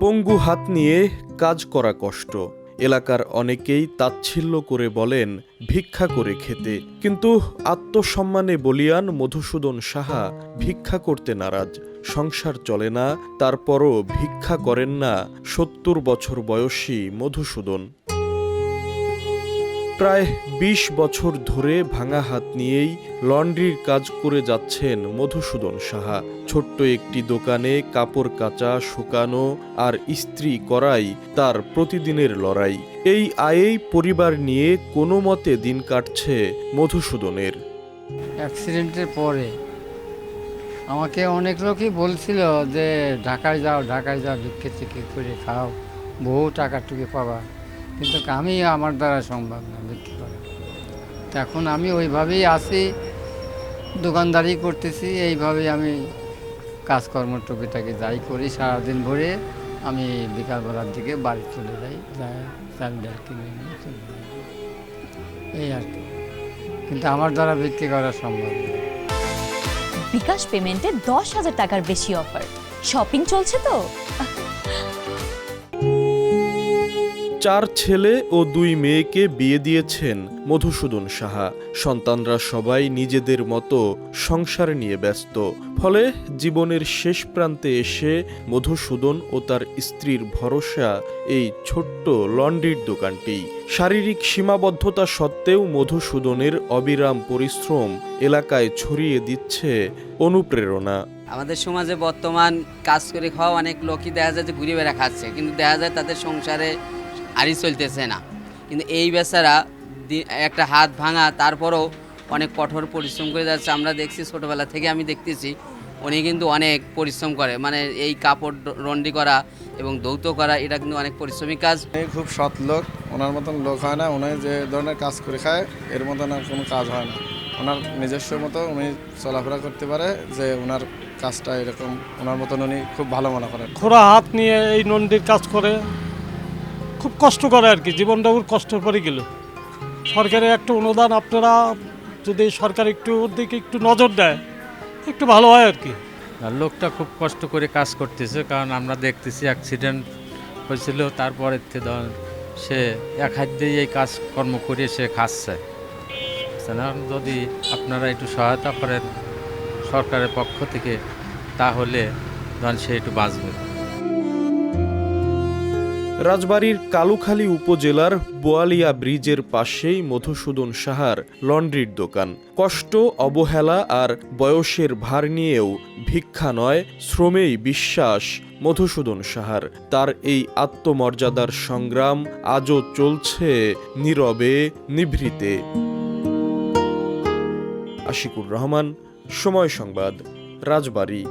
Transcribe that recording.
পঙ্গু হাত নিয়ে কাজ করা কষ্ট। এলাকার অনেকেই তাচ্ছিল্য করে বলেন ভিক্ষা করে খেতে, কিন্তু আত্মসম্মানে বলিয়ান মধুসূদন সাহা ভিক্ষা করতে নারাজ। সংসার চলে না, তারপরও ভিক্ষা করেন না ৭০ বছর বয়সী মধুসূদন। প্রায় ২০ বছর ধরে ভাঙা হাত নিয়েই লন্ড্রির কাজ করে যাচ্ছেন মধুসূদন সাহা। ছোট্ট একটি দোকানে কাপড় কাচা, শুকানো আর ইস্ত্রি করাই তার প্রতিদিনের লড়াই। এই আয়েই পরিবার নিয়ে কোনো মতে দিন কাটছে মধুসূদনের। অ্যাক্সিডেন্টের পরে আমাকে অনেক লোকই বলছিল যে ঢাকায় যাও ভিক্ষে চিক্ষে করে খাও, বহু টাকা টুকে পাবা, কিন্তু আমি আমার দ্বারা সম্ভব না বিক্রি করা। তো এখন আমি ওইভাবেই আছি, দোকানদারি করতেছি, এইভাবেই আমি কাজকর্ম টুকিটাকি যাই করি। সারাদিন ভরে আমি বিকালবেলার দিকে বাড়ি চলে যাই, চাল ডাল কিনে নিয়ে চলে যাই, এই আর কি। কিন্তু আমার দ্বারা বিক্রি করা সম্ভব না। বিকাশ পেমেন্টে ১০,০০০ টাকার বেশি অফার। শপিং চলছে তো। ৪ ছেলে ও ২ মেয়েকে বিয়ে দিয়েছেন মধুসূদন সাহা। সন্তানরা সবাই নিজেদের মতো সংসার নিয়ে ব্যস্ত। ফলে জীবনের শেষ প্রান্তে এসে মধুসূদন ও তার স্ত্রীর ভরসা এই ছোট্ট লন্ড্রির দোকানটি। শারীরিক সীমাবদ্ধতা সত্ত্বেও মধুসূদনের অবিরাম পরিশ্রম এলাকায় ছড়িয়ে দিচ্ছে অনুপ্রেরণা। আমাদের সমাজে বর্তমান কাজ করে খাওয়া অনেক লোকই দেখা যায় যে ঘুরে বেড়া খাচ্ছে, কিন্তু দেখা যায় তাদের সংসারে আরই চলতেছে না। কিন্তু এই বেচারা একটা হাত ভাঙা, তারপরও অনেক কঠোর পরিশ্রম করে যাচ্ছে। আমরা দেখছি, ছোটোবেলা থেকে আমি দেখতেছি উনি কিন্তু অনেক পরিশ্রম করে, মানে এই কাপড় রন্ডি করা এবং দৌত করা, এটা কিন্তু অনেক পরিশ্রমী কাজ। খুব সৎ লোক, ওনার মতন লোক হয় না। উনি যে ধরনের কাজ করে খায় এর মতন আর কোনো কাজ হয় না। ওনার নিজস্ব মতো উনি চলাফেরা করতে পারে, যে ওনার কাজটা এরকম, ওনার মতন উনি খুব ভালো মনে করেন। খোড়া হাত নিয়ে এই নন্দীর কাজ করে, খুব কষ্ট করে আর কি। জীবনটা ওর কষ্টের পরে গেল। সরকারের একটা অনুদান, আপনারা যদি সরকার একটু ওর দিকে একটু নজর দেয় একটু ভালো হয় আর কি। লোকটা খুব কষ্ট করে কাজ করতেছে, কারণ আমরা দেখতেছি অ্যাক্সিডেন্ট হয়েছিল, তারপরে সে এক হাত দিয়ে এই কাজকর্ম করে সে খাচ্ছে। যদি আপনারা একটু সহায়তা করেন সরকারের পক্ষ থেকে, তাহলে ধরেন সে একটু বাঁচবে। রাজবাড়ীর কালুখালী উপজেলার বোয়ালিয়া ব্রিজের পাশেই মধুসূদন সাহার লন্ড্রির দোকান। কষ্ট, অবহেলা আর বয়সের ভার নিয়েও ভিক্ষা নয়, শ্রমেই বিশ্বাস মধুসূদন সাহার। তার এই আত্মমর্যাদার সংগ্রাম আজও চলছে নীরবে, নিভৃতে। আশিকুর রহমান, সময় সংবাদ, রাজবাড়ী।